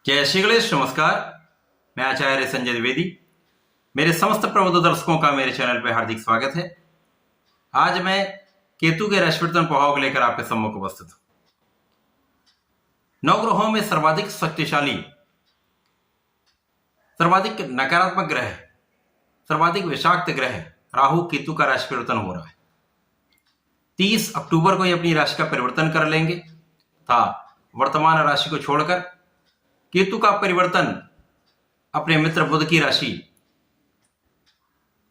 जय श्री गणेश। नमस्कार, मैं आचार्य संजय द्विवेदी। मेरे समस्त प्रबुद्ध दर्शकों का मेरे चैनल पर हार्दिक स्वागत है। आज मैं केतु के राशि परिवर्तन प्रभाव को लेकर आपके सम्मुख उपस्थित हूं। नवग्रहों में सर्वाधिक शक्तिशाली, सर्वाधिक नकारात्मक ग्रह, सर्वाधिक विषाक्त ग्रह राहु केतु का राशि परिवर्तन हो रहा है। 30 अक्टूबर को ये अपनी राशि का परिवर्तन कर लेंगे तथा वर्तमान राशि को छोड़कर केतु का परिवर्तन अपने मित्र बुध की राशि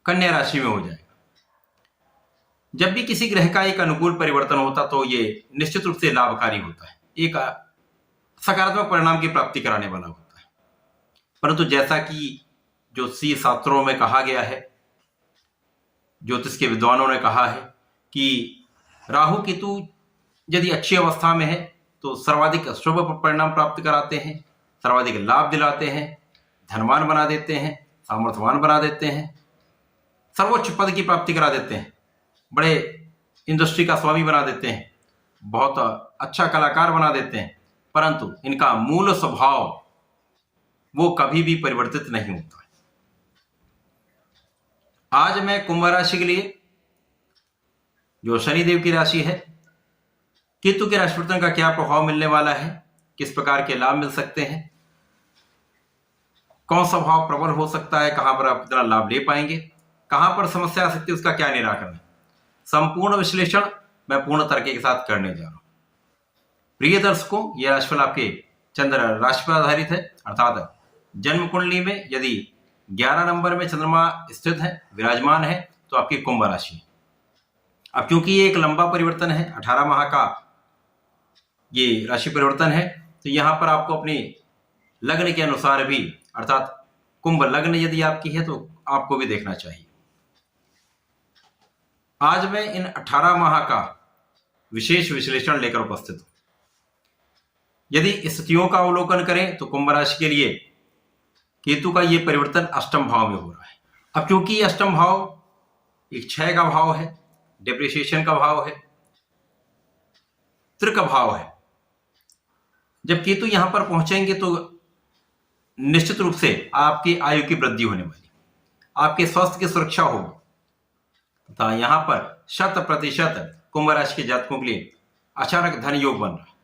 कन्या राशि में हो जाएगा। जब भी किसी ग्रह का एक अनुकूल परिवर्तन होता तो ये निश्चित रूप से लाभकारी होता है, एक सकारात्मक परिणाम की प्राप्ति कराने वाला होता है। परंतु जैसा कि ज्योतिषीय शास्त्रों में कहा गया है, ज्योतिष के विद्वानों ने कहा है कि राहु केतु यदि अच्छी अवस्था में है तो सर्वाधिक शुभ परिणाम प्राप्त कराते हैं, सर्वाधिक लाभ दिलाते हैं, धनवान बना देते हैं, सामर्थ्यवान बना देते हैं, सर्वोच्च पद की प्राप्ति करा देते हैं, बड़े इंडस्ट्री का स्वामी बना देते हैं, बहुत अच्छा कलाकार बना देते हैं। परंतु इनका मूल स्वभाव वो कभी भी परिवर्तित नहीं होता है। आज मैं कुंभ राशि के लिए, जो शनिदेव की राशि है, केतु के राशि परिवर्तन का क्या प्रभाव मिलने वाला है, किस प्रकार के लाभ मिल सकते हैं, कौन सा भाव प्रबल हो सकता है, कहां पर आप इतना लाभ ले पाएंगे, कहां पर समस्या आ सकती है, उसका क्या निराकरण है, संपूर्ण विश्लेषण मैं पूर्ण तरीके के साथ करने जा रहा हूं। प्रिय दर्शकों, यह राशिफल आपके चंद्र राशि पर आधारित है, अर्थात जन्म कुंडली में यदि 11 नंबर में चंद्रमा स्थित है, विराजमान है, तो आपकी कुंभ राशि है। अब क्योंकि ये एक लंबा परिवर्तन है, 18 माह का ये राशि परिवर्तन है, तो यहां पर आपको अपने लग्न के अनुसार भी, अर्थात कुंभ लग्न यदि आपकी है तो आपको भी देखना चाहिए। आज मैं इन 18 माह का विशेष विश्लेषण लेकर उपस्थित हूं। यदि स्थितियों का अवलोकन करें तो कुंभ राशि के लिए केतु का यह परिवर्तन अष्टम भाव में हो रहा है। अब क्योंकि ये अष्टम भाव एक क्षय का भाव है, डिप्रिसिएशन का भाव है, त्रिक भाव है, जब केतु यहां पर पहुंचेंगे तो निश्चित रूप से आपकी आयु की वृद्धि होने वाली, आपके स्वास्थ्य की सुरक्षा होगी तथा यहां पर 100% कुंभ राशि के जातकों के लिए अचानक धन योग बन रहा है।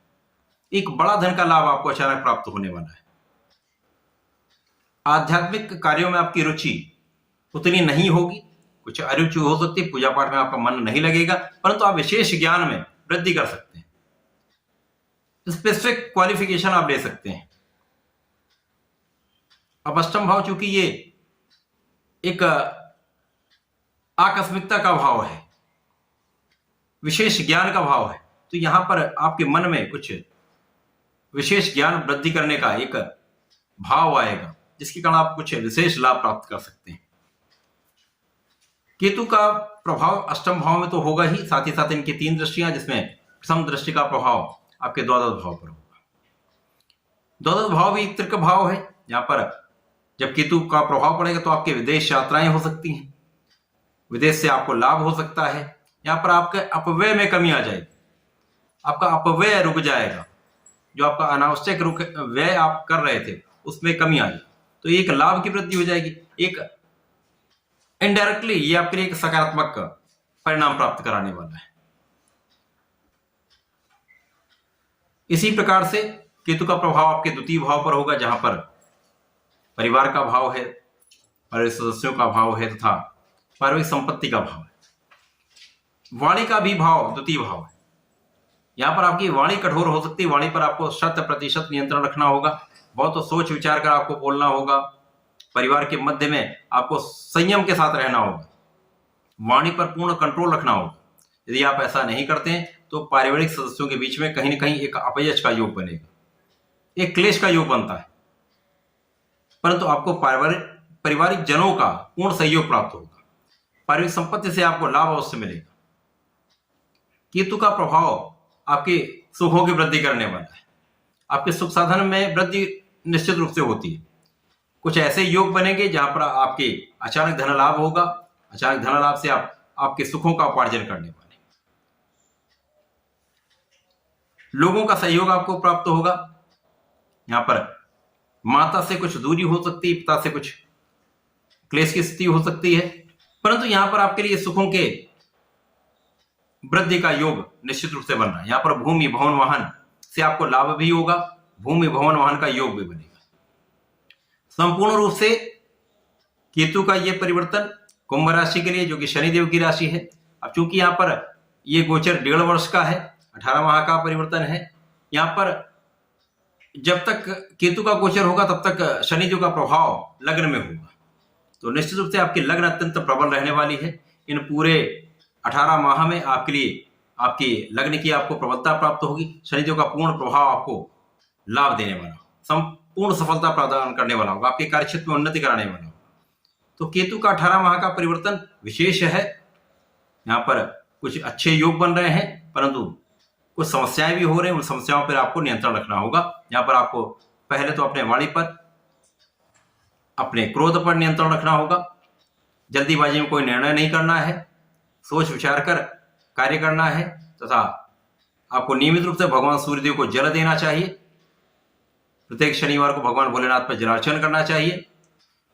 एक बड़ा धन का लाभ आपको अचानक प्राप्त होने वाला है। आध्यात्मिक कार्यों में आपकी रुचि उतनी नहीं होगी, कुछ अरुचि हो सकती है, पूजा पाठ में आपका मन नहीं लगेगा, परंतु आप विशेष ज्ञान में वृद्धि कर सकते हैं, स्पेसिफिक क्वालिफिकेशन आप ले सकते हैं। अब अष्टम भाव चूंकि ये एक आकस्मिकता का भाव है, विशेष ज्ञान का भाव है, तो यहां पर आपके मन में कुछ विशेष ज्ञान वृद्धि करने का एक भाव आएगा, जिसके कारण आप कुछ विशेष लाभ प्राप्त कर सकते हैं। केतु का प्रभाव अष्टम भाव में तो होगा ही, साथ ही साथ इनकी 3 दृष्टियां, जिसमें प्रथम दृष्टि का प्रभाव आपके द्वादश भाव पर होगा। द्वादश भाव भी एक त्रिक भाव है। यहां पर जब केतु का प्रभाव पड़ेगा तो आपके विदेश यात्राएं हो सकती हैं, विदेश से आपको लाभ हो सकता है। यहां पर आपके अपव्यय में कमी आ जाएगी, आपका अपव्यय रुक जाएगा, जो आपका अनावश्यक व्यय आप कर रहे थे उसमें कमी आ जाएगी, तो एक लाभ की वृद्धि हो जाएगी। एक इनडायरेक्टली ये आपके लिए एक सकारात्मक परिणाम प्राप्त कराने वाला है। इसी प्रकार से केतु का प्रभाव आपके द्वितीय भाव पर होगा, जहां पर परिवार का भाव है, परिवार सदस्यों का भाव है तथा पारिवारिक संपत्ति का भाव है। वाणी का भी भाव द्वितीय भाव है। यहां पर आपकी वाणी कठोर हो सकती है, वाणी पर आपको 100% नियंत्रण रखना होगा, बहुत सोच विचार कर आपको बोलना होगा। परिवार के मध्य में आपको संयम के साथ रहना होगा, वाणी पर पूर्ण कंट्रोल रखना होगा। यदि आप ऐसा नहीं करते हैं तो पारिवारिक सदस्यों के बीच में कहीं ना कहीं एक अपयश का योग बनेगा, एक क्लेश का योग बनता है, परंतु आपको पारिवारिक जनों का पूर्ण सहयोग प्राप्त होगा, पारिवारिक संपत्ति से आपको लाभ अवश्य मिलेगा। केतु का प्रभाव आपके सुखों की वृद्धि करने वाला है, आपके सुख साधन में वृद्धि निश्चित रूप से होती है। कुछ ऐसे योग बनेंगे जहां पर आपके अचानक धन लाभ होगा, अचानक धन लाभ से आप आपके सुखों का उपार्जन करने वाले, लोगों का सहयोग आपको प्राप्त होगा। यहां पर माता से कुछ दूरी हो सकती है, पिता से कुछ क्लेश की स्थिति हो सकती है, परंतु यहां पर आपके लिए सुखों के वृद्धि का योग निश्चित रूप से बन रहा है। यहां पर भूमि भवन वाहन से आपको लाभ भी होगा, भूमि भवन वाहन का योग भी बनेगा। संपूर्ण रूप से केतु का यह परिवर्तन कुंभ राशि के लिए, जो कि शनिदेव की राशि है, अब चूंकि यहां पर यह गोचर 1.5 वर्ष का है, 18 माह का परिवर्तन है। यहां पर जब तक केतु का गोचर होगा तब तक शनिदेव का प्रभाव लग्न में होगा, तो निश्चित रूप से आपकी लग्न अत्यंत प्रबल रहने वाली है। इन पूरे 18 माह में आपके लिए आपकी लग्न की आपको प्रबलता प्राप्त होगी। शनिदेव का पूर्ण प्रभाव आपको लाभ देने वाला, संपूर्ण सफलता प्रदान करने वाला होगा, आपके कार्यक्षेत्र में उन्नति कराने वाला होगा। तो केतु का 18 माह का परिवर्तन विशेष है। यहाँ पर कुछ अच्छे योग बन रहे हैं, परंतु कुछ समस्याएं भी हो रही हैं। उन समस्याओं पर आपको नियंत्रण रखना होगा। यहाँ पर आपको पहले तो अपने वाणी पर, अपने क्रोध पर नियंत्रण रखना होगा। जल्दीबाजी में कोई निर्णय नहीं करना है, सोच विचार कर कार्य करना है, तथा आपको नियमित रूप से भगवान सूर्यदेव को जल देना चाहिए। प्रत्येक शनिवार को भगवान भोलेनाथ पर जलार्चन करना चाहिए।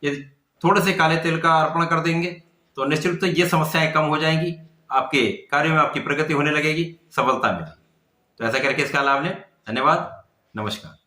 यदि थोड़े से काले तेल का अर्पण कर देंगे तो निश्चित रूप से ये समस्याएं कम हो जाएंगी, आपके कार्य में आपकी प्रगति होने लगेगी, सफलता मिलेगी। तो ऐसा करके इसका लाभ लें। धन्यवाद, नमस्कार।